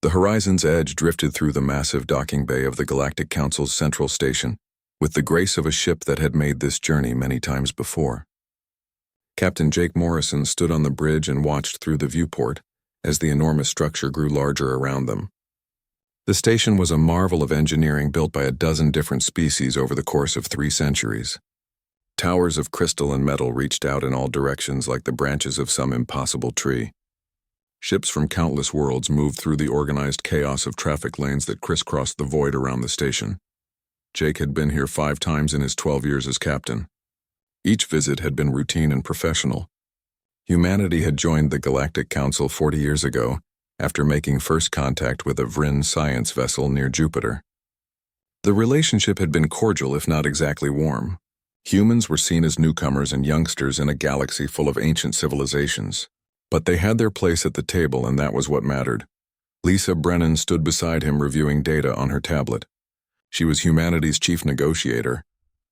The horizon's edge drifted through the massive docking bay of the Galactic Council's central station, with the grace of a ship that had made this journey many times before. Captain Jake Morrison stood on the bridge and watched through the viewport as the enormous structure grew larger around them. The station was a marvel of engineering built by a dozen different species over the course of 3 centuries. Towers of crystal and metal reached out in all directions like the branches of some impossible tree. Ships from countless worlds moved through the organized chaos of traffic lanes that crisscrossed the void around the station. Jake had been here 5 times in his 12 years as captain. Each visit had been routine and professional. Humanity had joined the Galactic Council 40 years ago, after making first contact with a Vryn science vessel near Jupiter. The relationship had been cordial if not exactly warm. Humans were seen as newcomers and youngsters in a galaxy full of ancient civilizations. But they had their place at the table, and that was what mattered. Lisa Brennan stood beside him reviewing data on her tablet. She was humanity's chief negotiator,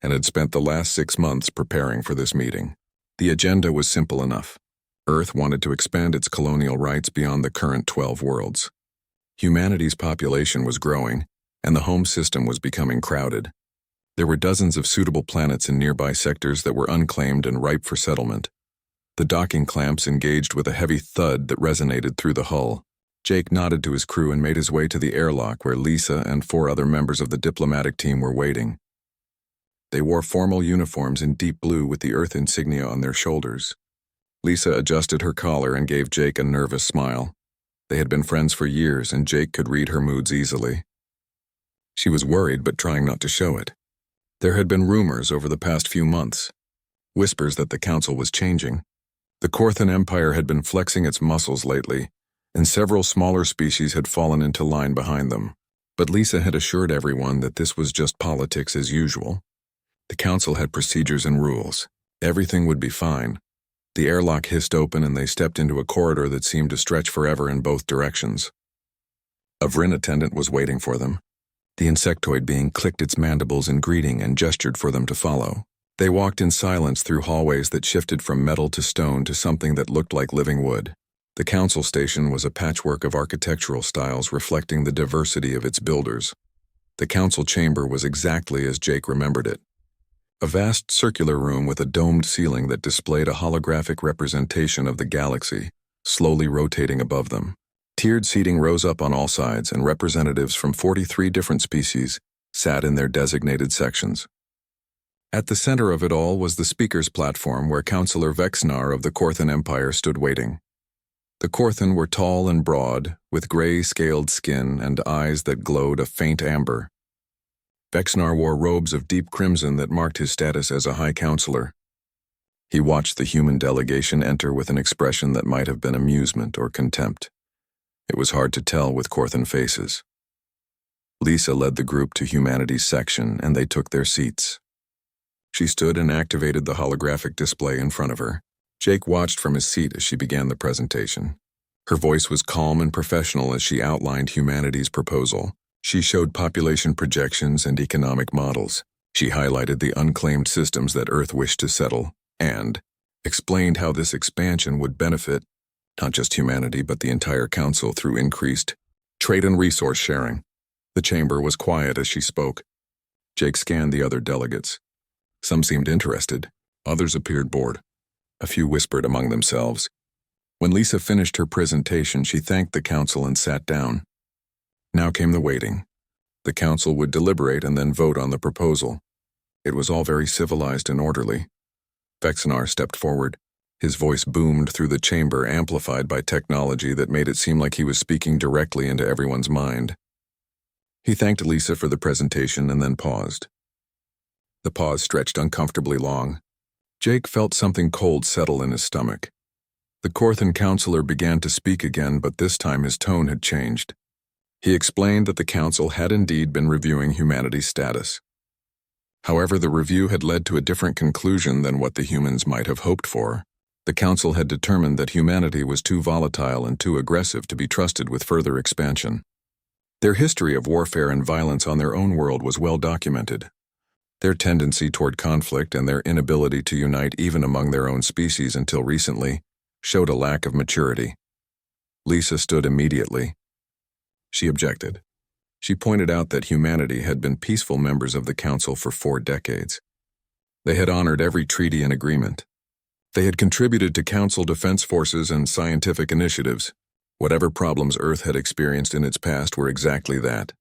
and had spent the last 6 months preparing for this meeting. The agenda was simple enough. Earth wanted to expand its colonial rights beyond the current 12 worlds. Humanity's population was growing, and the home system was becoming crowded. There were dozens of suitable planets in nearby sectors that were unclaimed and ripe for settlement. The docking clamps engaged with a heavy thud that resonated through the hull. Jake nodded to his crew and made his way to the airlock where Lisa and 4 other members of the diplomatic team were waiting. They wore formal uniforms in deep blue with the Earth insignia on their shoulders. Lisa adjusted her collar and gave Jake a nervous smile. They had been friends for years, and Jake could read her moods easily. She was worried but trying not to show it. There had been rumors over the past few months, whispers that the council was changing. The Korthan Empire had been flexing its muscles lately, and several smaller species had fallen into line behind them. But Lisa had assured everyone that this was just politics as usual. The council had procedures and rules. Everything would be fine. The airlock hissed open and they stepped into a corridor that seemed to stretch forever in both directions. A Vryn attendant was waiting for them. The insectoid being clicked its mandibles in greeting and gestured for them to follow. They walked in silence through hallways that shifted from metal to stone to something that looked like living wood. The council station was a patchwork of architectural styles reflecting the diversity of its builders. The council chamber was exactly as Jake remembered it. A vast circular room with a domed ceiling that displayed a holographic representation of the galaxy, slowly rotating above them. Tiered seating rose up on all sides, and representatives from 43 different species sat in their designated sections. At the center of it all was the speaker's platform where Councillor Vexnar of the Korthan Empire stood waiting. The Korthan were tall and broad, with gray-scaled skin and eyes that glowed a faint amber. Vexnar wore robes of deep crimson that marked his status as a High Counselor. He watched the human delegation enter with an expression that might have been amusement or contempt. It was hard to tell with Korthan faces. Lisa led the group to humanity's section, and they took their seats. She stood and activated the holographic display in front of her. Jake watched from his seat as she began the presentation. Her voice was calm and professional as she outlined humanity's proposal. She showed population projections and economic models. She highlighted the unclaimed systems that Earth wished to settle, and explained how this expansion would benefit not just humanity but the entire council through increased trade and resource sharing. The chamber was quiet as she spoke. Jake scanned the other delegates. Some seemed interested, others appeared bored. A few whispered among themselves. When Lisa finished her presentation, she thanked the council and sat down. Now came the waiting. The council would deliberate and then vote on the proposal. It was all very civilized and orderly. Vexnar stepped forward. His voice boomed through the chamber, amplified by technology that made it seem like he was speaking directly into everyone's mind. He thanked Lisa for the presentation and then paused. The pause stretched uncomfortably long. Jake felt something cold settle in his stomach. The Korthan counselor began to speak again, but this time his tone had changed. He explained that the council had indeed been reviewing humanity's status. However, the review had led to a different conclusion than what the humans might have hoped for. The council had determined that humanity was too volatile and too aggressive to be trusted with further expansion. Their history of warfare and violence on their own world was well documented. Their tendency toward conflict and their inability to unite even among their own species until recently showed a lack of maturity. Lisa stood immediately. She objected. She pointed out that humanity had been peaceful members of the Council for 4 decades. They had honored every treaty and agreement. They had contributed to Council defense forces and scientific initiatives. Whatever problems Earth had experienced in its past were exactly that.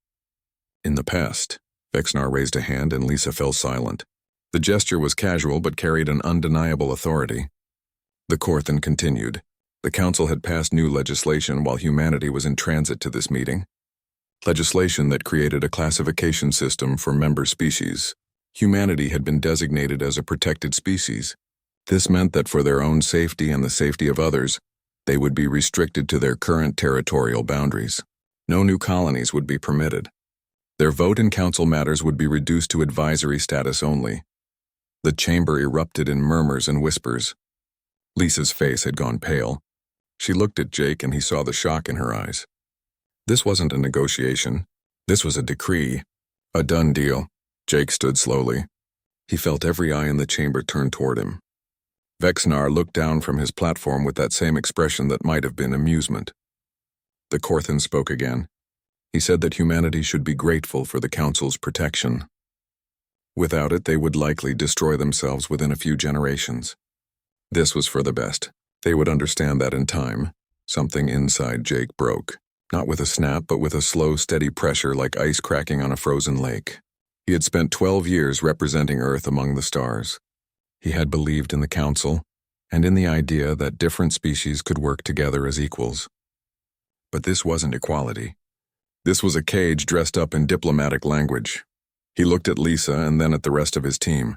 In the past, Vexnar raised a hand and Lisa fell silent. The gesture was casual but carried an undeniable authority. The Corthan continued. The Council had passed new legislation while humanity was in transit to this meeting. Legislation that created a classification system for member species. Humanity had been designated as a protected species. This meant that for their own safety and the safety of others, they would be restricted to their current territorial boundaries. No new colonies would be permitted. Their vote in Council matters would be reduced to advisory status only. The chamber erupted in murmurs and whispers. Lisa's face had gone pale. She looked at Jake and he saw the shock in her eyes. This wasn't a negotiation. This was a decree. A done deal. Jake stood slowly. He felt every eye in the chamber turn toward him. Vexnar looked down from his platform with that same expression that might have been amusement. The Corthan spoke again. He said that humanity should be grateful for the Council's protection. Without it, they would likely destroy themselves within a few generations. This was for the best. They would understand that in time. Something inside Jake broke. Not with a snap, but with a slow, steady pressure like ice cracking on a frozen lake. He had spent 12 years representing Earth among the stars. He had believed in the Council, and in the idea that different species could work together as equals. But this wasn't equality. This was a cage dressed up in diplomatic language. He looked at Lisa and then at the rest of his team.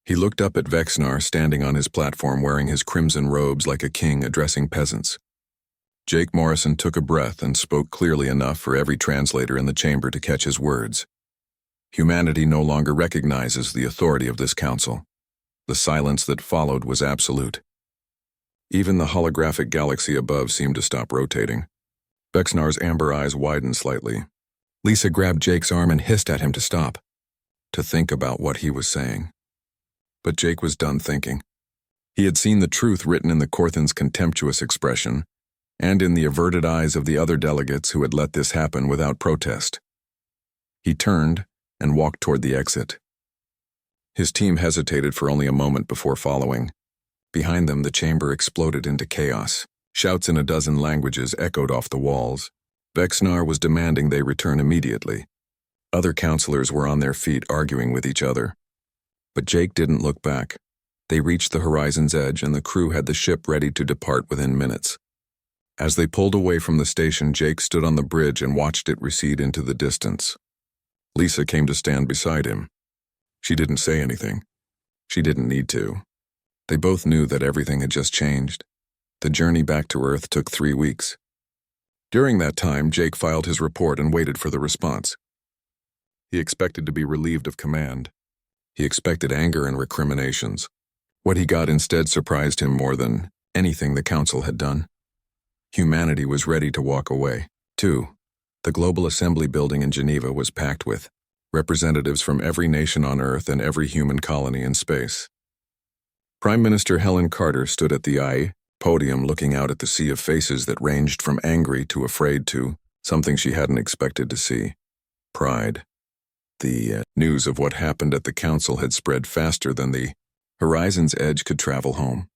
He looked up at Vexnar standing on his platform wearing his crimson robes like a king addressing peasants. Jake Morrison took a breath and spoke clearly enough for every translator in the chamber to catch his words. Humanity no longer recognizes the authority of this Council. The silence that followed was absolute. Even the holographic galaxy above seemed to stop rotating. Vexnar's amber eyes widened slightly. Lisa grabbed Jake's arm and hissed at him to stop, to think about what he was saying. But Jake was done thinking. He had seen the truth written in the Corthan's contemptuous expression, and in the averted eyes of the other delegates who had let this happen without protest. He turned and walked toward the exit. His team hesitated for only a moment before following. Behind them, the chamber exploded into chaos. Shouts in a dozen languages echoed off the walls. Vexnar was demanding they return immediately. Other counselors were on their feet arguing with each other. But Jake didn't look back. They reached the horizon's edge and the crew had the ship ready to depart within minutes. As they pulled away from the station, Jake stood on the bridge and watched it recede into the distance. Lisa came to stand beside him. She didn't say anything. She didn't need to. They both knew that everything had just changed. The journey back to Earth took 3 weeks. During that time, Jake filed his report and waited for the response. He expected to be relieved of command. He expected anger and recriminations. What he got instead surprised him more than anything the Council had done. Humanity was ready to walk away. 2. The Global Assembly building in Geneva was packed with representatives from every nation on Earth and every human colony in space. Prime Minister Helen Carter stood at the podium looking out at the sea of faces that ranged from angry to afraid to something she hadn't expected to see. Pride. The news of what happened at the Council had spread faster than the horizon's edge could travel home.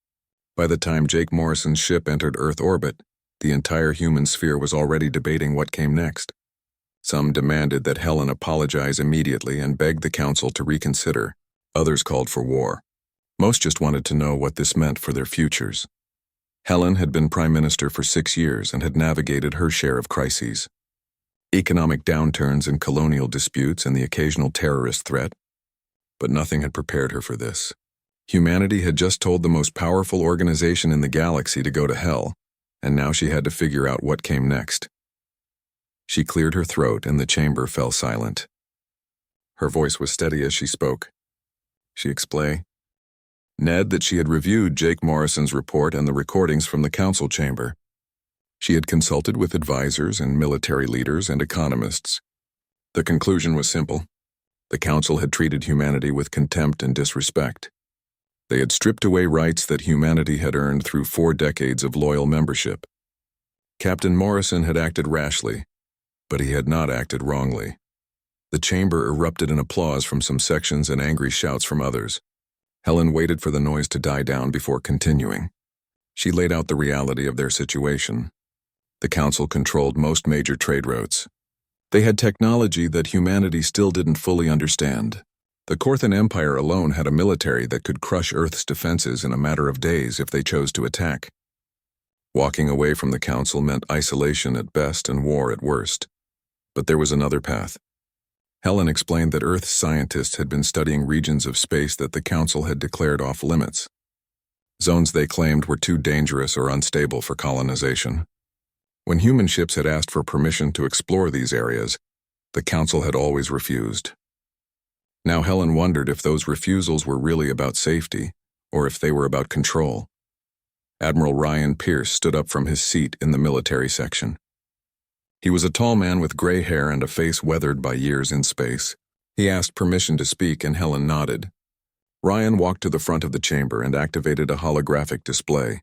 By the time Jake Morrison's ship entered Earth orbit, the entire human sphere was already debating what came next. Some demanded that Helen apologize immediately and begged the Council to reconsider. Others called for war. Most just wanted to know what this meant for their futures. Helen had been Prime Minister for 6 years and had navigated her share of crises. Economic downturns and colonial disputes and the occasional terrorist threat. But nothing had prepared her for this. Humanity had just told the most powerful organization in the galaxy to go to hell, and now she had to figure out what came next. She cleared her throat and the chamber fell silent. Her voice was steady as she spoke. She explained, Ned, that she had reviewed Jake Morrison's report and the recordings from the Council chamber. She had consulted with advisors and military leaders and economists. The conclusion was simple. The Council had treated humanity with contempt and disrespect. They had stripped away rights that humanity had earned through 4 decades of loyal membership. Captain Morrison had acted rashly, But he had not acted wrongly. The chamber erupted in applause from some sections and angry shouts from others. Helen waited for the noise to die down before continuing. She laid out the reality of their situation. The council controlled most major trade routes. They had technology that humanity still didn't fully understand. The Korthan Empire alone had a military that could crush Earth's defenses in a matter of days if they chose to attack. Walking away from the council meant isolation at best and war at worst. But there was another path. Helen explained that Earth's scientists had been studying regions of space that the council had declared off limits. Zones they claimed were too dangerous or unstable for colonization. When human ships had asked for permission to explore these areas, the council had always refused. Now Helen wondered if those refusals were really about safety, or if they were about control. Admiral Ryan Pierce stood up from his seat in the military section. He was a tall man with gray hair and a face weathered by years in space. He asked permission to speak and Helen nodded. Ryan walked to the front of the chamber and activated a holographic display.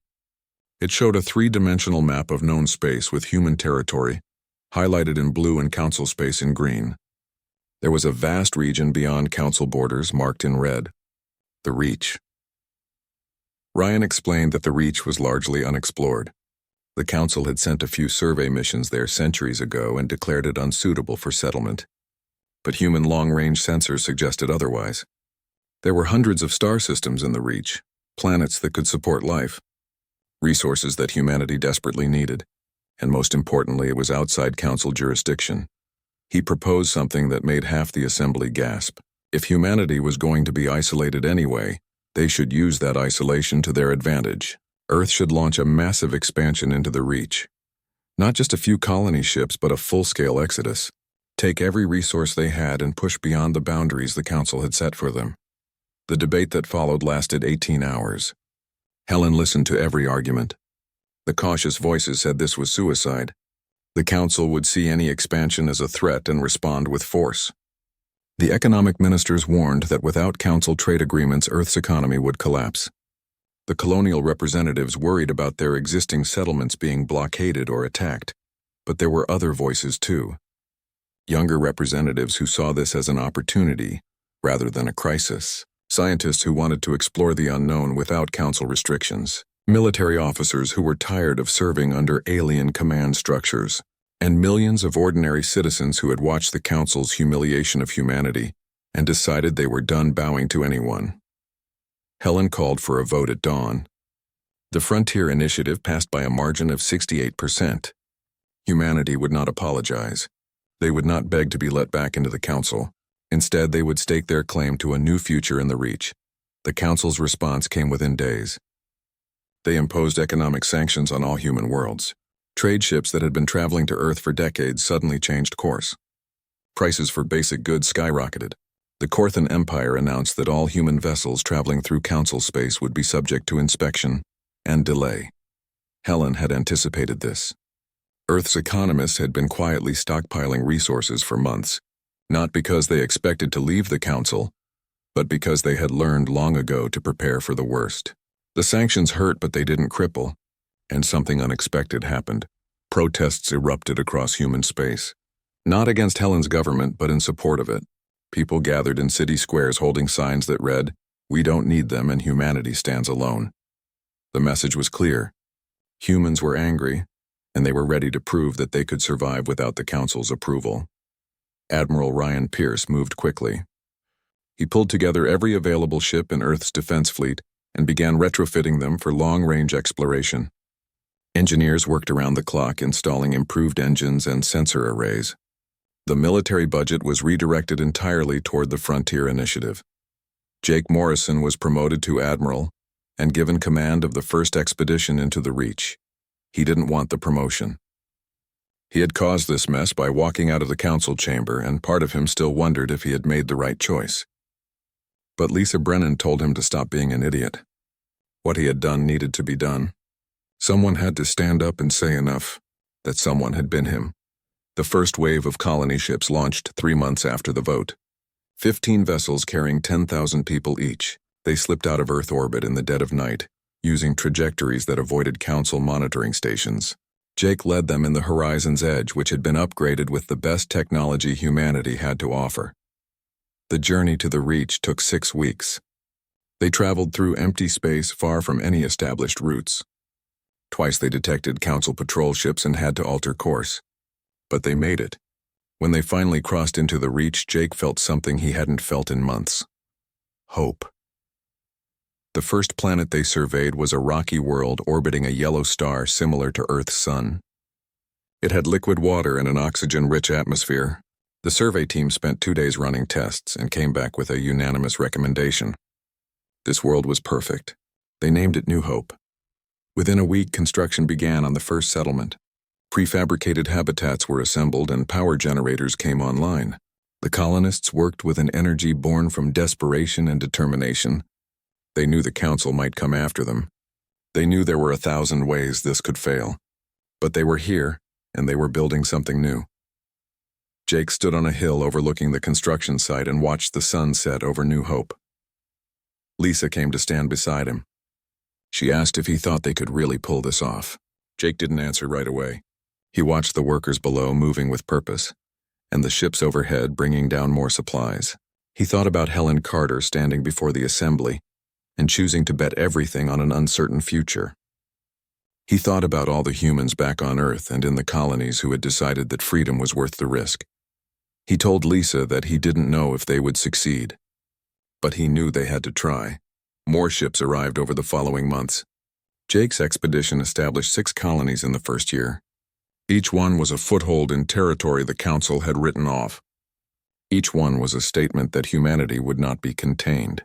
It showed a three-dimensional map of known space with human territory, highlighted in blue and council space in green. There was a vast region beyond council borders marked in red. The Reach. Ryan explained that the Reach was largely unexplored. The council had sent a few survey missions there centuries ago and declared it unsuitable for settlement. But human long-range sensors suggested otherwise. There were hundreds of star systems in the Reach, planets that could support life, resources that humanity desperately needed, and most importantly, it was outside council jurisdiction. He proposed something that made half the assembly gasp. If humanity was going to be isolated anyway, they should use that isolation to their advantage. Earth should launch a massive expansion into the Reach. Not just a few colony ships, but a full-scale exodus. Take every resource they had and push beyond the boundaries the council had set for them. The debate that followed lasted 18 hours. Helen listened to every argument. The cautious voices said this was suicide. The council would see any expansion as a threat and respond with force. The economic ministers warned that without council trade agreements, Earth's economy would collapse. The colonial representatives worried about their existing settlements being blockaded or attacked, but there were other voices too. Younger representatives who saw this as an opportunity rather than a crisis. Scientists who wanted to explore the unknown without council restrictions. Military officers who were tired of serving under alien command structures. And millions of ordinary citizens who had watched the council's humiliation of humanity and decided they were done bowing to anyone. Helen called for a vote at dawn. The Frontier Initiative passed by a margin of 68%. Humanity would not apologize. They would not beg to be let back into the council. Instead, they would stake their claim to a new future in the Reach. The council's response came within days. They imposed economic sanctions on all human worlds. Trade ships that had been traveling to Earth for decades suddenly changed course. Prices for basic goods skyrocketed. The Korthan Empire announced that all human vessels traveling through council space would be subject to inspection and delay. Helen had anticipated this. Earth's economists had been quietly stockpiling resources for months, not because they expected to leave the council, but because they had learned long ago to prepare for the worst. The sanctions hurt, but they didn't cripple. And something unexpected happened. Protests erupted across human space. Not against Helen's government, but in support of it. People gathered in city squares holding signs that read, "We don't need them and humanity stands alone." The message was clear. Humans were angry, and they were ready to prove that they could survive without the council's approval. Admiral Ryan Pierce moved quickly. He pulled together every available ship in Earth's defense fleet and began retrofitting them for long-range exploration. Engineers worked around the clock installing improved engines and sensor arrays. The military budget was redirected entirely toward the Frontier Initiative. Jake Morrison was promoted to admiral and given command of the first expedition into the Reach. He didn't want the promotion. He had caused this mess by walking out of the council chamber, and part of him still wondered if he had made the right choice. But Lisa Brennan told him to stop being an idiot. What he had done needed to be done. Someone had to stand up and say enough, that someone had been him. The first wave of colony ships launched 3 months after the vote. 15 vessels carrying 10,000 people each. They slipped out of Earth orbit in the dead of night, using trajectories that avoided council monitoring stations. Jake led them in the horizon's edge, which had been upgraded with the best technology humanity had to offer. The journey to the Reach took 6 weeks. They traveled through empty space far from any established routes. Twice they detected Council patrol ships and had to alter course. But they made it. When they finally crossed into the Reach, Jake felt something he hadn't felt in months. Hope. The first planet they surveyed was a rocky world orbiting a yellow star similar to Earth's sun. It had liquid water and an oxygen-rich atmosphere. The survey team spent 2 days running tests and came back with a unanimous recommendation. This world was perfect. They named it New Hope. Within a week, construction began on the first settlement. Prefabricated habitats were assembled and power generators came online. The colonists worked with an energy born from desperation and determination. They knew the Council might come after them. They knew there were 1,000 ways this could fail. But they were here, and they were building something new. Jake stood on a hill overlooking the construction site and watched the sun set over New Hope. Lisa came to stand beside him. She asked if he thought they could really pull this off. Jake didn't answer right away. He watched the workers below moving with purpose, and the ships overhead bringing down more supplies. He thought about Helen Carter standing before the assembly and choosing to bet everything on an uncertain future. He thought about all the humans back on Earth and in the colonies who had decided that freedom was worth the risk. He told Lisa that he didn't know if they would succeed, but he knew they had to try. More ships arrived over the following months. Jake's expedition established 6 colonies in the first year. Each one was a foothold in territory the Council had written off. Each one was a statement that humanity would not be contained.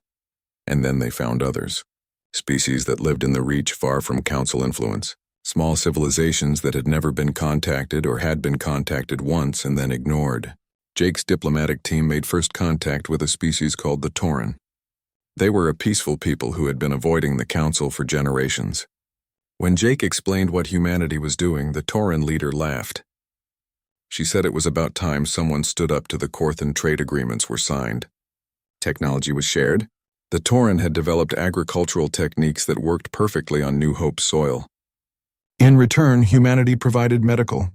And then they found others. Species that lived in the Reach far from Council influence. Small civilizations that had never been contacted or had been contacted once and then ignored. Jake's diplomatic team made first contact with a species called the Tauren. They were a peaceful people who had been avoiding the Council for generations. When Jake explained what humanity was doing, the Tauren leader laughed. She said it was about time someone stood up to the Corthan trade agreements were signed. Technology was shared. The Tauren had developed agricultural techniques that worked perfectly on New Hope's soil. In return, humanity provided medical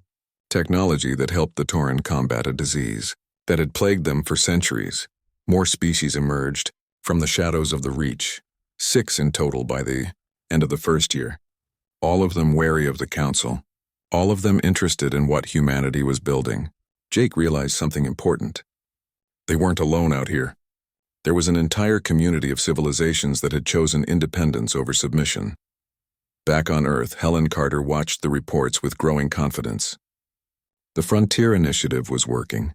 technology that helped the Tauren combat a disease that had plagued them for centuries. More species emerged from the shadows of the Reach, 6 in total by the end of the first year. All of them wary of the Council, all of them interested in what humanity was building. Jake realized something important. They weren't alone out here. There was an entire community of civilizations that had chosen independence over submission. Back on Earth, Helen Carter watched the reports with growing confidence. The Frontier Initiative was working.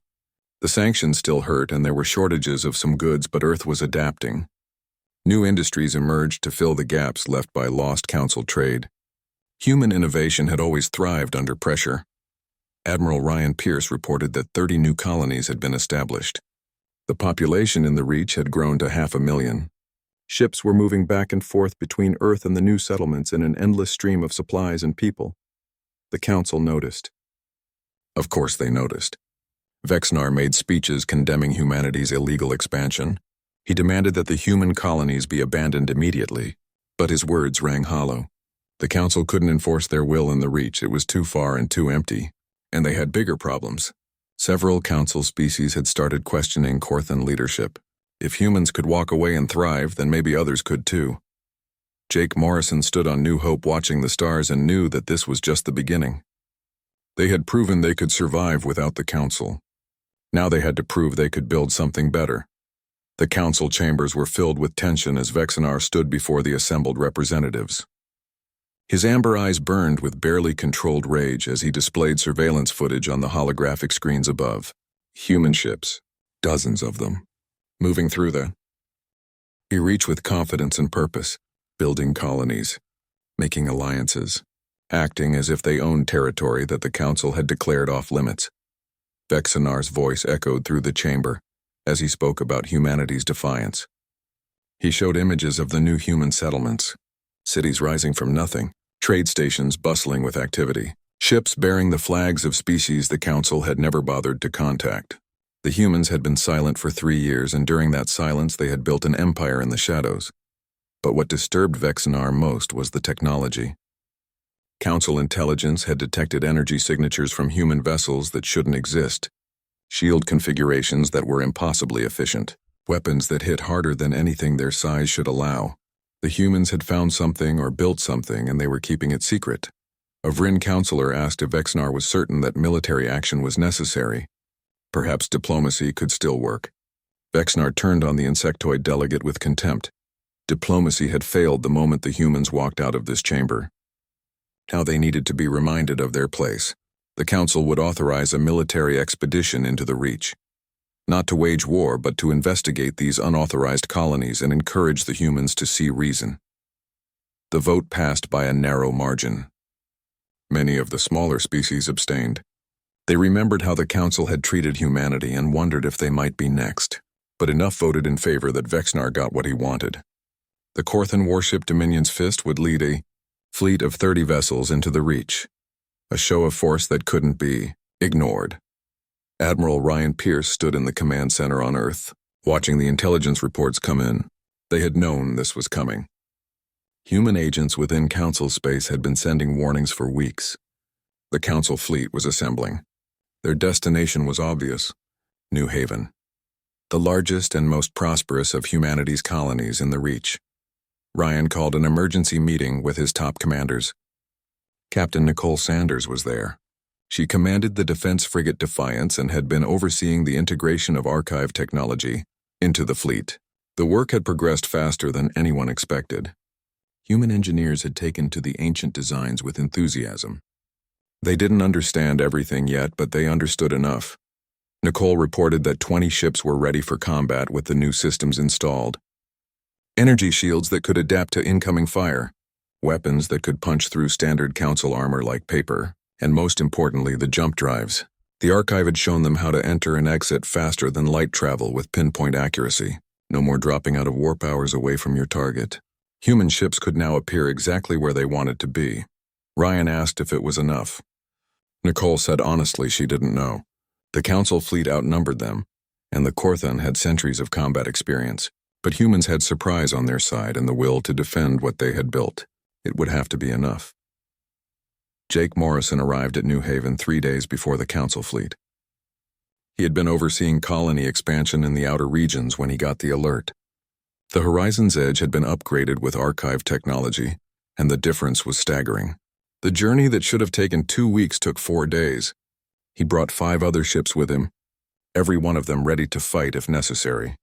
The sanctions still hurt and there were shortages of some goods, but Earth was adapting. New industries emerged to fill the gaps left by lost Council trade. Human innovation had always thrived under pressure. Admiral Ryan Pierce reported that 30 new colonies had been established. The population in the Reach had grown to 500,000. Ships were moving back and forth between Earth and the new settlements in an endless stream of supplies and people. The Council noticed. Of course they noticed. Vexnar made speeches condemning humanity's illegal expansion. He demanded that the human colonies be abandoned immediately, but his words rang hollow. The Council couldn't enforce their will in the Reach. It was too far and too empty, and they had bigger problems. Several Council species had started questioning Corthan leadership. If humans could walk away and thrive, then maybe others could too. Jake Morrison stood on New Hope watching the stars and knew that this was just the beginning. They had proven they could survive without the Council. Now they had to prove they could build something better. The Council chambers were filled with tension as Vexnar stood before the assembled representatives. His amber eyes burned with barely controlled rage as he displayed surveillance footage on the holographic screens above. Human ships, dozens of them, moving through the. He reached with confidence and purpose, building colonies, making alliances, acting as if they owned territory that the Council had declared off limits. Vexanar's voice echoed through the chamber as he spoke about humanity's defiance. He showed images of the new human settlements, cities rising from nothing, trade stations bustling with activity, ships bearing the flags of species the Council had never bothered to contact. The humans had been silent for 3 years, and during that silence they had built an empire in the shadows. But what disturbed Vexanar most was the technology. Council intelligence had detected energy signatures from human vessels that shouldn't exist, shield configurations that were impossibly efficient, weapons that hit harder than anything their size should allow. The humans had found something or built something, and they were keeping it secret. A Vryn counselor asked if Vexnar was certain that military action was necessary. Perhaps diplomacy could still work. Vexnar turned on the insectoid delegate with contempt. Diplomacy had failed the moment the humans walked out of this chamber. Now they needed to be reminded of their place. The Council would authorize a military expedition into the Reach. Not to wage war, but to investigate these unauthorized colonies and encourage the humans to see reason. The vote passed by a narrow margin. Many of the smaller species abstained. They remembered how the Council had treated humanity and wondered if they might be next. But enough voted in favor that Vexnar got what he wanted. The Korthan warship Dominion's Fist would lead a fleet of 30 vessels into the Reach. A show of force that couldn't be ignored. Admiral Ryan Pierce stood in the command center on Earth, watching the intelligence reports come in. They had known this was coming. Human agents within Council space had been sending warnings for weeks. The Council fleet was assembling. Their destination was obvious: New Haven. The largest and most prosperous of humanity's colonies in the Reach. Ryan called an emergency meeting with his top commanders. Captain Nicole Sanders was there. She commanded the defense frigate Defiance and had been overseeing the integration of archive technology into the fleet. The work had progressed faster than anyone expected. Human engineers had taken to the ancient designs with enthusiasm. They didn't understand everything yet, but they understood enough. Nicole reported that 20 ships were ready for combat with the new systems installed. Energy shields that could adapt to incoming fire, weapons that could punch through standard Council armor like paper, and most importantly, the jump drives. The archive had shown them how to enter and exit faster than light travel with pinpoint accuracy. No more dropping out of warp hours away from your target. Human ships could now appear exactly where they wanted to be. Ryan asked if it was enough. Nicole said honestly she didn't know. The Council fleet outnumbered them, and the Korthan had centuries of combat experience. But humans had surprise on their side and the will to defend what they had built. It would have to be enough. Jake Morrison arrived at New Haven 3 days before the Council fleet. He had been overseeing colony expansion in the outer regions when he got the alert. The Horizon's Edge had been upgraded with archive technology, and the difference was staggering. The journey that should have taken 2 weeks took 4 days. He brought 5 other ships with him, every one of them ready to fight if necessary.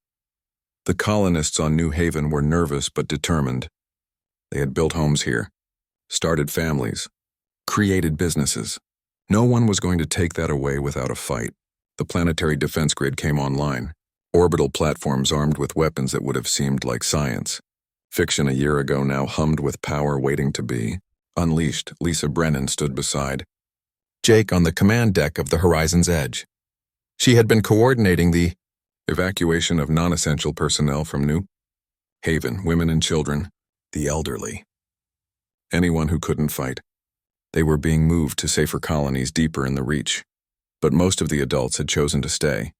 The colonists on New Haven were nervous but determined. They had built homes here, started families, created businesses. No one was going to take that away without a fight. The planetary defense grid came online. Orbital platforms armed with weapons that would have seemed like science. Fiction a year ago now hummed with power waiting to be unleashed. Lisa Brennan stood beside Jake on the command deck of the Horizon's Edge. She had been coordinating the evacuation of non-essential personnel from New Haven, women and children, the elderly. Anyone who couldn't fight. They were being moved to safer colonies deeper in the Reach. But most of the adults had chosen to stay.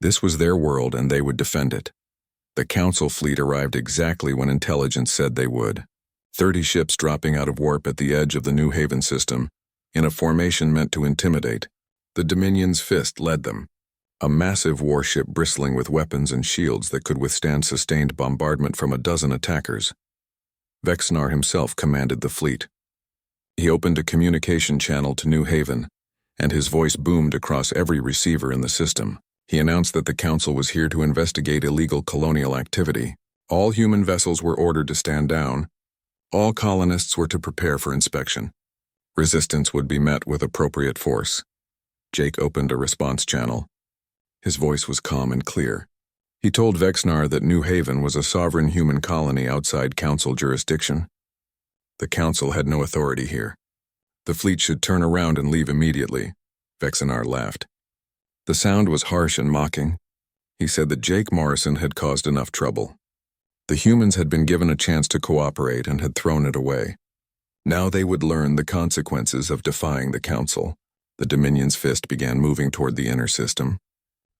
This was their world and they would defend it. The Council fleet arrived exactly when intelligence said they would. 30 ships dropping out of warp at the edge of the New Haven system, in a formation meant to intimidate. The Dominion's Fist led them. A massive warship bristling with weapons and shields that could withstand sustained bombardment from a dozen attackers. Vexnar himself commanded the fleet. He opened a communication channel to New Haven, and his voice boomed across every receiver in the system. He announced that the Council was here to investigate illegal colonial activity. All human vessels were ordered to stand down. All colonists were to prepare for inspection. Resistance would be met with appropriate force. Jake opened a response channel. His voice was calm and clear. He told Vexnar that New Haven was a sovereign human colony outside Council jurisdiction. The Council had no authority here. The fleet should turn around and leave immediately. Vexnar laughed. The sound was harsh and mocking. He said that Jake Morrison had caused enough trouble. The humans had been given a chance to cooperate and had thrown it away. Now they would learn the consequences of defying the Council. The Dominion's Fist began moving toward the inner system.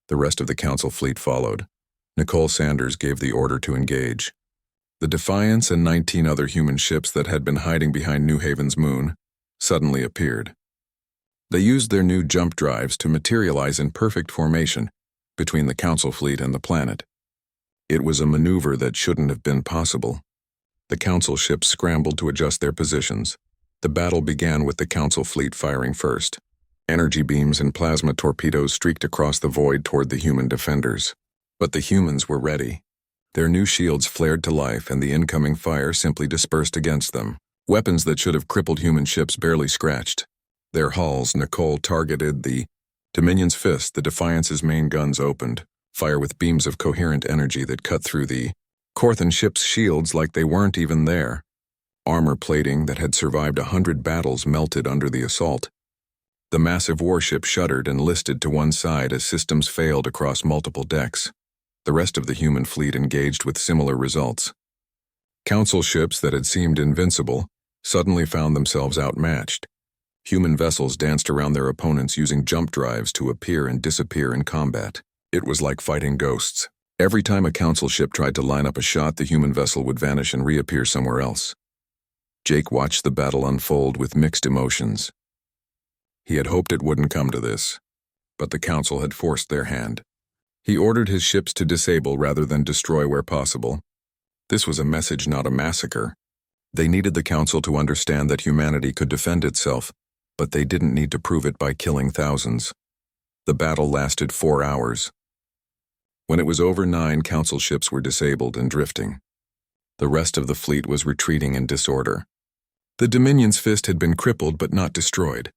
The rest of the Council fleet followed. Nicole Sanders gave the order to engage. The Defiance and 19 other human ships that had been hiding behind New Haven's moon suddenly appeared. They used their new jump drives to materialize in perfect formation between the Council fleet and the planet. It was a maneuver that shouldn't have been possible. The Council ships scrambled to adjust their positions. The battle began with the Council fleet firing first. Energy beams and plasma torpedoes streaked across the void toward the human defenders. But the humans were ready. Their new shields flared to life and the incoming fire simply dispersed against them. Weapons that should have crippled human ships barely scratched. Their hulls, Nicole targeted the Dominion's fist. The Defiance's main guns opened fire with beams of coherent energy that cut through the Corthan ship's shields like they weren't even there. Armor plating that had survived 100 battles melted under the assault. The massive warship shuddered and listed to one side as systems failed across multiple decks. The rest of the human fleet engaged with similar results. Council ships that had seemed invincible suddenly found themselves outmatched. Human vessels danced around their opponents using jump drives to appear and disappear in combat. It was like fighting ghosts. Every time a Council ship tried to line up a shot, the human vessel would vanish and reappear somewhere else. Jake watched the battle unfold with mixed emotions. He had hoped it wouldn't come to this, but the Council had forced their hand. He ordered his ships to disable rather than destroy where possible. This was a message, not a massacre. They needed the Council to understand that humanity could defend itself, but they didn't need to prove it by killing thousands. The battle lasted 4 hours. When it was over, 9 Council ships were disabled and drifting. The rest of the fleet was retreating in disorder. The Dominion's fist had been crippled but not destroyed.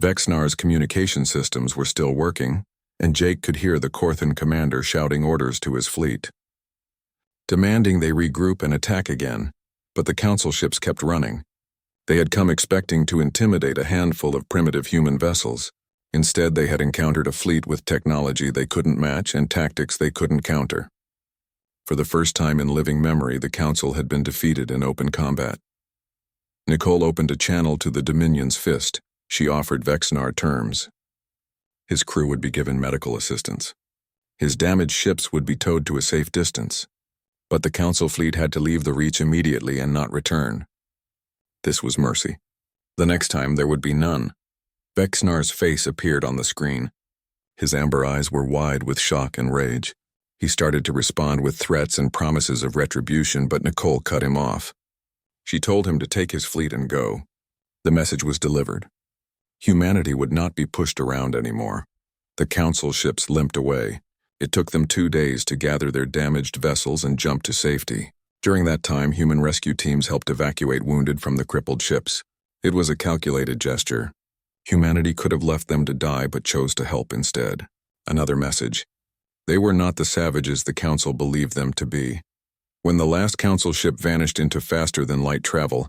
Vexnar's communication systems were still working, and Jake could hear the Corthan commander shouting orders to his fleet, demanding they regroup and attack again, but the Council ships kept running. They had come expecting to intimidate a handful of primitive human vessels. Instead, they had encountered a fleet with technology they couldn't match and tactics they couldn't counter. For the first time in living memory, the Council had been defeated in open combat. Nicole opened a channel to the Dominion's fist. She offered Vexnar terms. His crew would be given medical assistance. His damaged ships would be towed to a safe distance. But the Council fleet had to leave the Reach immediately and not return. This was mercy. The next time there would be none. Vexnar's face appeared on the screen. His amber eyes were wide with shock and rage. He started to respond with threats and promises of retribution, but Nicole cut him off. She told him to take his fleet and go. The message was delivered. Humanity would not be pushed around anymore. The Council ships limped away. It took them 2 days to gather their damaged vessels and jump to safety. During that time, human rescue teams helped evacuate wounded from the crippled ships. It was a calculated gesture. Humanity could have left them to die but chose to help instead. Another message. They were not the savages the Council believed them to be. When the last Council ship vanished into faster-than-light travel,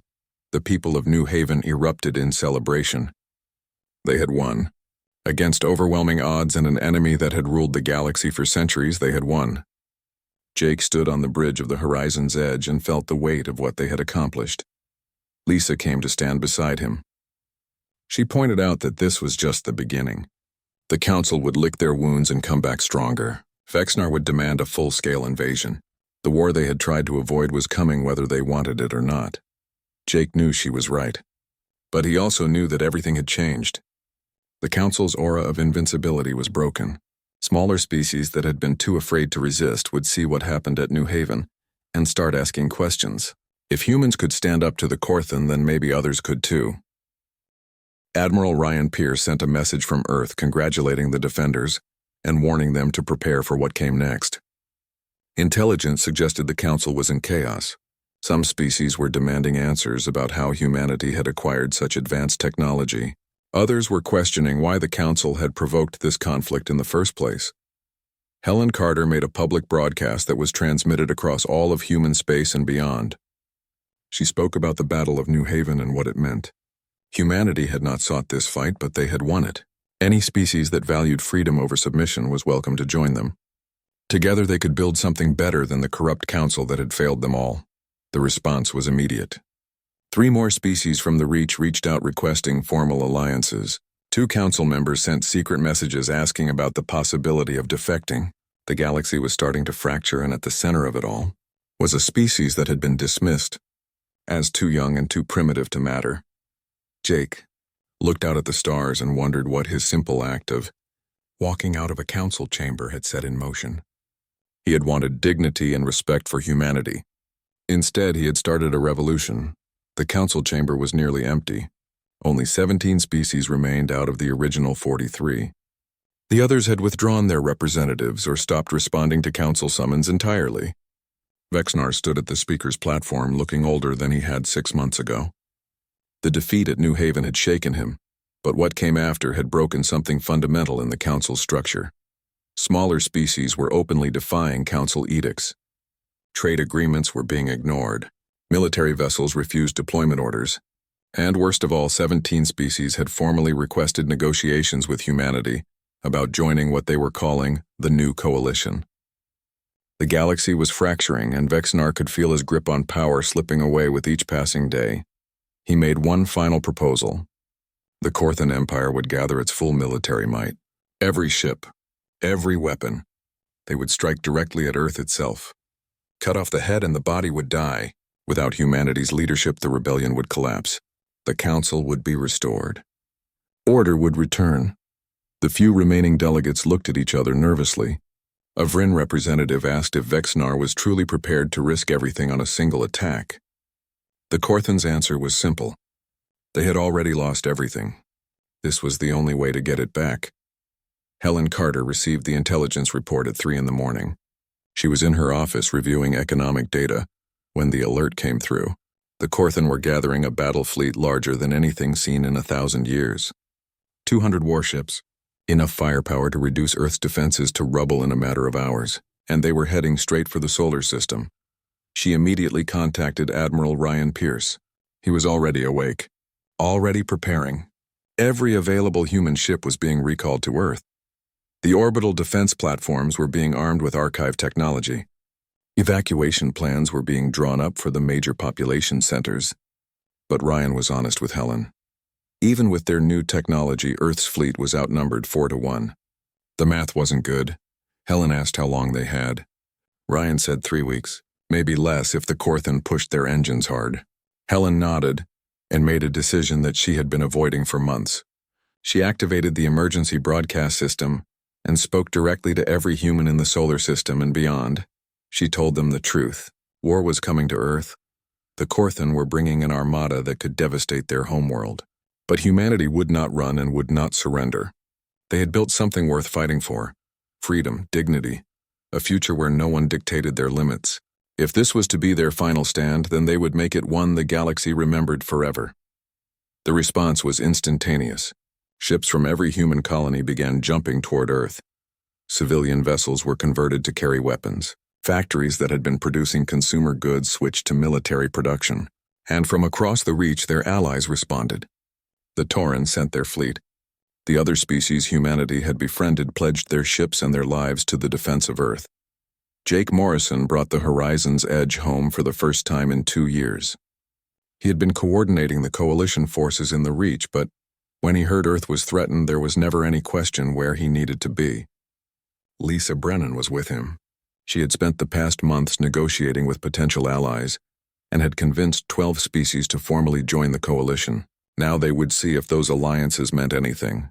the people of New Haven erupted in celebration. They had won. Against overwhelming odds and an enemy that had ruled the galaxy for centuries, they had won. Jake stood on the bridge of the horizon's edge and felt the weight of what they had accomplished. Lisa came to stand beside him. She pointed out that this was just the beginning. The Council would lick their wounds and come back stronger. Vexnar would demand a full-scale invasion. The war they had tried to avoid was coming whether they wanted it or not. Jake knew she was right. But he also knew that everything had changed. The Council's aura of invincibility was broken. Smaller species that had been too afraid to resist would see what happened at New Haven and start asking questions. If humans could stand up to the Corthan, then maybe others could too. Admiral Ryan Pierce sent a message from Earth congratulating the defenders and warning them to prepare for what came next. Intelligence suggested the Council was in chaos. Some species were demanding answers about how humanity had acquired such advanced technology. Others were questioning why the Council had provoked this conflict in the first place. Helen Carter made a public broadcast that was transmitted across all of human space and beyond. She spoke about the Battle of New Haven and what it meant. Humanity had not sought this fight, but they had won it. Any species that valued freedom over submission was welcome to join them. Together they could build something better than the corrupt Council that had failed them all. The response was immediate. 3 more species from the Reach reached out requesting formal alliances. 2 Council members sent secret messages asking about the possibility of defecting. The galaxy was starting to fracture, and at the center of it all, was a species that had been dismissed as too young and too primitive to matter. Jake looked out at the stars and wondered what his simple act of walking out of a council chamber had set in motion. He had wanted dignity and respect for humanity. Instead, he had started a revolution. The council chamber was nearly empty. Only 17 species remained out of the original 43. The others had withdrawn their representatives or stopped responding to council summons entirely. Vexnar stood at the speaker's platform looking older than he had 6 months ago. The defeat at New Haven had shaken him, but what came after had broken something fundamental in the council's structure. Smaller species were openly defying council edicts. Trade agreements were being ignored. Military vessels refused deployment orders. And worst of all, 17 species had formally requested negotiations with humanity about joining what they were calling the New Coalition. The galaxy was fracturing, and Vexnar could feel his grip on power slipping away with each passing day. He made one final proposal. The Korthan Empire would gather its full military might. Every ship, every weapon. They would strike directly at Earth itself. Cut off the head and the body would die. Without humanity's leadership, the rebellion would collapse. The council would be restored. Order would return. The few remaining delegates looked at each other nervously. A Vryn representative asked if Vexnar was truly prepared to risk everything on a single attack. The Korthan's answer was simple. They had already lost everything. This was the only way to get it back. Helen Carter received the intelligence report at 3 a.m. She was in her office reviewing economic data when the alert came through. The Korthan were gathering a battle fleet larger than anything seen in 1,000 years. 200 warships, enough firepower to reduce Earth's defenses to rubble in a matter of hours, and they were heading straight for the solar system. She immediately contacted Admiral Ryan Pierce. He was already awake, already preparing. Every available human ship was being recalled to Earth. The orbital defense platforms were being armed with archive technology. Evacuation plans were being drawn up for the major population centers. But Ryan was honest with Helen. Even with their new technology, Earth's fleet was outnumbered 4-1. The math wasn't good. Helen asked how long they had. Ryan said 3 weeks, maybe less if the Korthan pushed their engines hard. Helen nodded and made a decision that she had been avoiding for months. She activated the emergency broadcast system and spoke directly to every human in the solar system and beyond. She told them the truth. War was coming to Earth. The Korthan were bringing an armada that could devastate their homeworld. But humanity would not run and would not surrender. They had built something worth fighting for. Freedom, dignity, a future where no one dictated their limits. If this was to be their final stand, then they would make it one the galaxy remembered forever. The response was instantaneous. Ships from every human colony began jumping toward Earth. Civilian vessels were converted to carry weapons. Factories that had been producing consumer goods switched to military production. And from across the Reach, their allies responded. The Tauran sent their fleet. The other species humanity had befriended pledged their ships and their lives to the defense of Earth. Jake Morrison brought the Horizon's Edge home for the first time in 2 years. He had been coordinating the coalition forces in the Reach, but when he heard Earth was threatened, there was never any question where he needed to be. Lisa Brennan was with him. She had spent the past months negotiating with potential allies and had convinced 12 species to formally join the coalition. Now they would see if those alliances meant anything.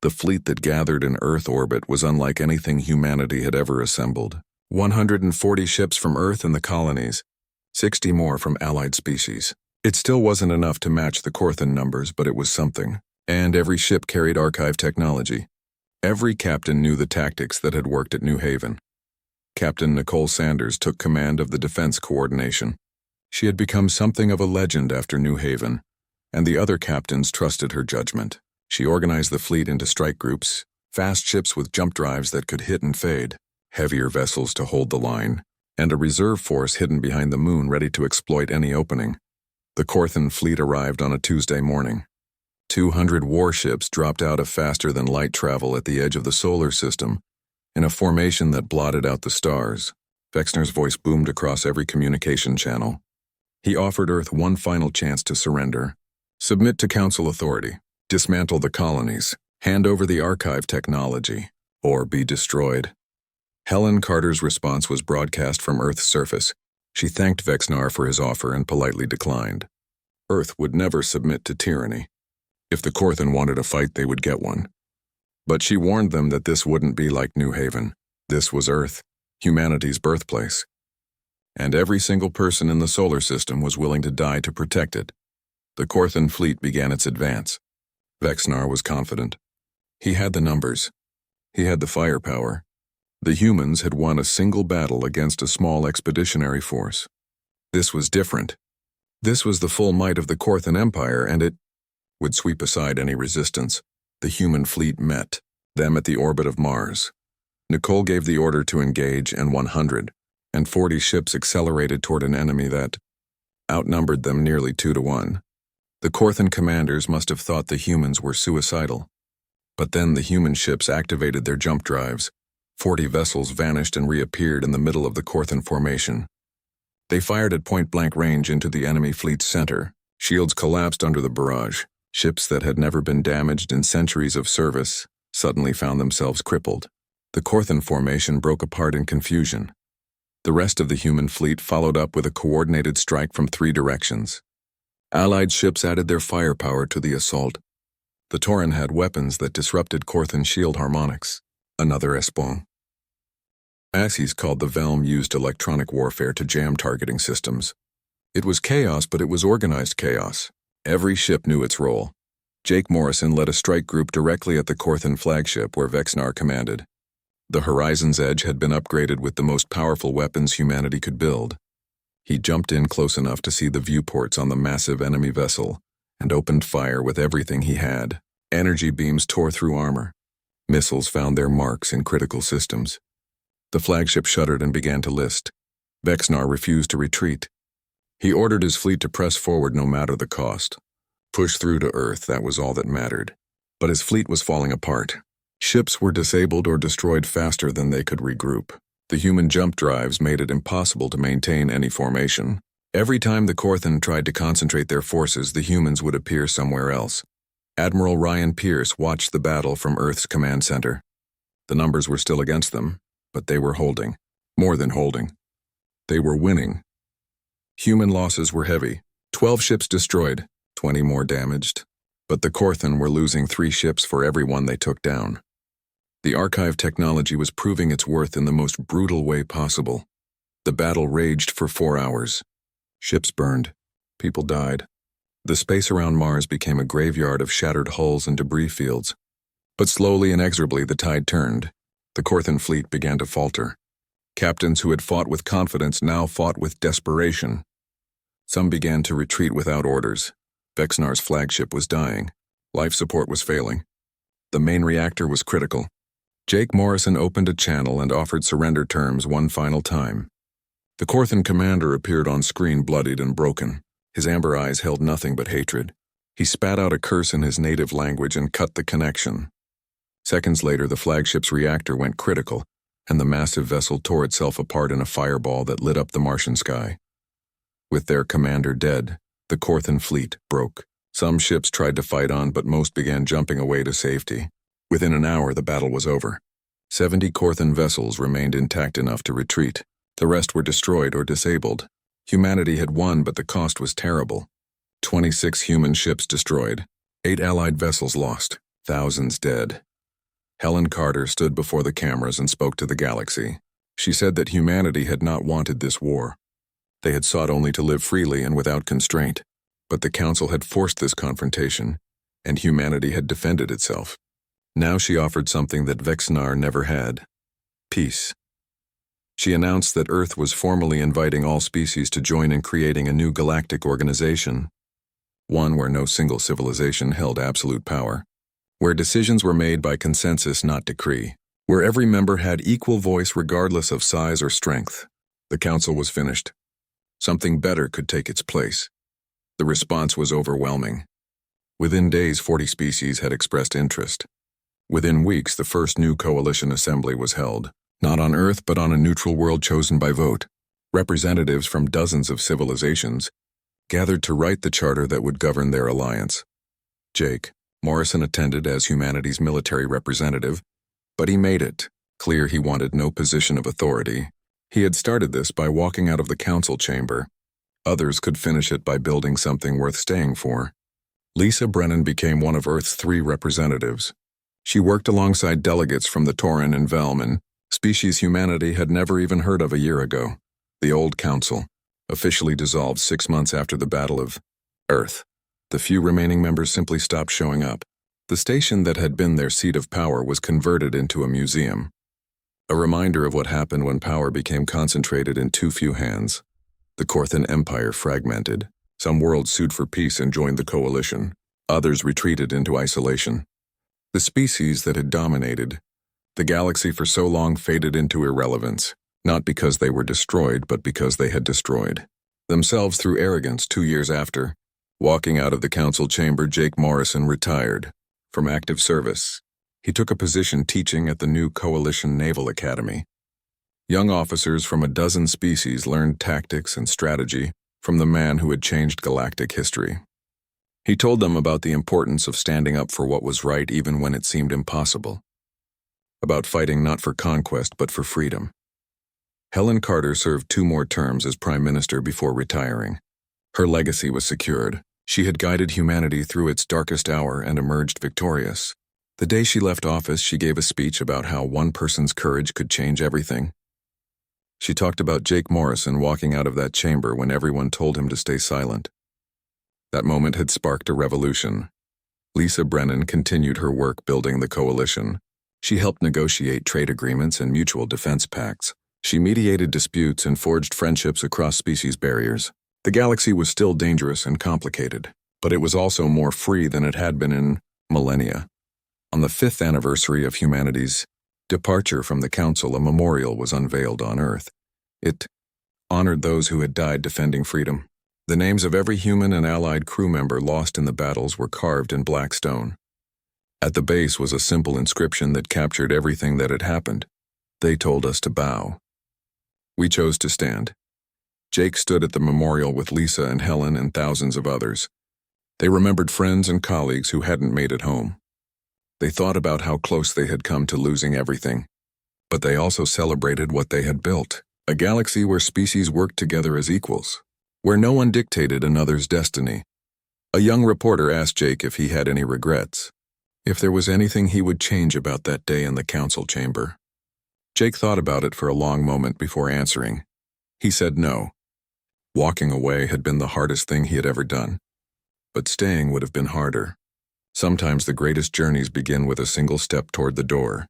The fleet that gathered in Earth orbit was unlike anything humanity had ever assembled. 140 ships from Earth and the colonies, 60 more from allied species. It still wasn't enough to match the Korthan numbers, but it was something. And every ship carried archive technology. Every captain knew the tactics that had worked at New Haven. Captain Nicole Sanders took command of the defense coordination. She had become something of a legend after New Haven, and the other captains trusted her judgment. She organized the fleet into strike groups, fast ships with jump drives that could hit and fade, heavier vessels to hold the line, and a reserve force hidden behind the moon ready to exploit any opening. The Korthan fleet arrived on a Tuesday morning. 200 warships dropped out of faster-than-light travel at the edge of the solar system, in a formation that blotted out the stars. Vexner's voice boomed across every communication channel. He offered Earth one final chance to surrender. Submit to Council authority, dismantle the colonies, hand over the archive technology, or be destroyed. Helen Carter's response was broadcast from Earth's surface. She thanked Vexnar for his offer and politely declined. Earth would never submit to tyranny. If the Korthan wanted a fight, they would get one. But she warned them that this wouldn't be like New Haven. This was Earth, humanity's birthplace. And every single person in the solar system was willing to die to protect it. The Korthan fleet began its advance. Vexnar was confident. He had the numbers. He had the firepower. The humans had won a single battle against a small expeditionary force. This was different. This was the full might of the Korthan Empire, and it would sweep aside any resistance. The human fleet met them at the orbit of Mars. Nicole gave the order to engage, and 140 ships accelerated toward an enemy that outnumbered them nearly 2-1. The Korthan commanders must have thought the humans were suicidal. But then the human ships activated their jump drives. 40 vessels vanished and reappeared in the middle of the Korthan formation. They fired at point-blank range into the enemy fleet's center. Shields collapsed under the barrage. Ships that had never been damaged in centuries of service suddenly found themselves crippled. The Korthan formation broke apart in confusion. The rest of the human fleet followed up with a coordinated strike from 3 directions. Allied ships added their firepower to the assault. The Tauren had weapons that disrupted Korthan shield harmonics. Another Espon. Assis called the Velm used electronic warfare to jam targeting systems. It was chaos, but it was organized chaos. Every ship knew its role. Jake Morrison led a strike group directly at the Korthan flagship where Vexnar commanded. The Horizon's Edge had been upgraded with the most powerful weapons humanity could build. He jumped in close enough to see the viewports on the massive enemy vessel and opened fire with everything he had. Energy beams tore through armor. Missiles found their marks in critical systems. The flagship shuddered and began to list. Vexnar refused to retreat. He ordered his fleet to press forward no matter the cost. Push through to Earth, that was all that mattered. But his fleet was falling apart. Ships were disabled or destroyed faster than they could regroup. The human jump drives made it impossible to maintain any formation. Every time the Korthan tried to concentrate their forces, the humans would appear somewhere else. Admiral Ryan Pierce watched the battle from Earth's command center. The numbers were still against them, but they were holding. More than holding. They were winning. Human losses were heavy. 12 ships destroyed, 20 more damaged. But the Korthan were losing 3 ships for every one they took down. The archive technology was proving its worth in the most brutal way possible. The battle raged for 4 hours. Ships burned. People died. The space around Mars became a graveyard of shattered hulls and debris fields. But slowly, inexorably, the tide turned. The Korthan fleet began to falter. Captains who had fought with confidence now fought with desperation. Some began to retreat without orders. Vexnar's flagship was dying. Life support was failing. The main reactor was critical. Jake Morrison opened a channel and offered surrender terms one final time. The Korthan commander appeared on screen bloodied and broken. His amber eyes held nothing but hatred. He spat out a curse in his native language and cut the connection. Seconds later, the flagship's reactor went critical, and the massive vessel tore itself apart in a fireball that lit up the Martian sky. With their commander dead, the Korthan fleet broke. Some ships tried to fight on, but most began jumping away to safety. Within an hour, the battle was over. 70 Korthan vessels remained intact enough to retreat. The rest were destroyed or disabled. Humanity had won, but the cost was terrible. 26 human ships destroyed. 8 Allied vessels lost. Thousands dead. Helen Carter stood before the cameras and spoke to the Galacxy. She said that humanity had not wanted this war. They had sought only to live freely and without constraint. But the Council had forced this confrontation, and humanity had defended itself. Now she offered something that Vexnar never had: peace. She announced that Earth was formally inviting all species to join in creating a new galactic organization, one where no single civilization held absolute power, where decisions were made by consensus, not decree, where every member had equal voice regardless of size or strength. The Council was finished. Something better could take its place. The response was overwhelming. Within days, 40 species had expressed interest. Within weeks, the first new coalition assembly was held, not on Earth but on a neutral world chosen by vote. Representatives from dozens of civilizations gathered to write the charter that would govern their alliance. Jake Morrison attended as humanity's military representative, but he made it clear he wanted no position of authority. He had started this by walking out of the council chamber. Others could finish it by building something worth staying for. Lisa Brennan became one of Earth's 3 representatives. She worked alongside delegates from the Tauran and Velman, species humanity had never even heard of a year ago. The old council, officially dissolved 6 months after the Battle of Earth. The few remaining members simply stopped showing up. The station that had been their seat of power was converted into a museum. A reminder of what happened when power became concentrated in too few hands. The Korthan Empire fragmented. Some worlds sued for peace and joined the coalition. Others retreated into isolation. The species that had dominated the galaxy for so long faded into irrelevance, not because they were destroyed, but because they had destroyed themselves through arrogance. 2 years after, walking out of the council chamber, Jake Morrison retired from active service. He took a position teaching at the new Coalition Naval Academy. Young officers from a dozen species learned tactics and strategy from the man who had changed galactic history. He told them about the importance of standing up for what was right even when it seemed impossible. About fighting not for conquest but for freedom. Helen Carter served 2 more terms as Prime Minister before retiring. Her legacy was secured. She had guided humanity through its darkest hour and emerged victorious. The day she left office, she gave a speech about how one person's courage could change everything. She talked about Jake Morrison walking out of that chamber when everyone told him to stay silent. That moment had sparked a revolution. Lisa Brennan continued her work building the coalition. She helped negotiate trade agreements and mutual defense pacts. She mediated disputes and forged friendships across species barriers. The galaxy was still dangerous and complicated, but it was also more free than it had been in millennia. On the 5th anniversary of humanity's departure from the Council, a memorial was unveiled on Earth. It honored those who had died defending freedom. The names of every human and allied crew member lost in the battles were carved in black stone. At the base was a simple inscription that captured everything that had happened. They told us to bow. We chose to stand. Jake stood at the memorial with Lisa and Helen and thousands of others. They remembered friends and colleagues who hadn't made it home. They thought about how close they had come to losing everything. But they also celebrated what they had built, a galaxy where species worked together as equals, where no one dictated another's destiny. A young reporter asked Jake if he had any regrets, if there was anything he would change about that day in the council chamber. Jake thought about it for a long moment before answering. He said no. Walking away had been the hardest thing he had ever done, but staying would have been harder. Sometimes the greatest journeys begin with a single step toward the door.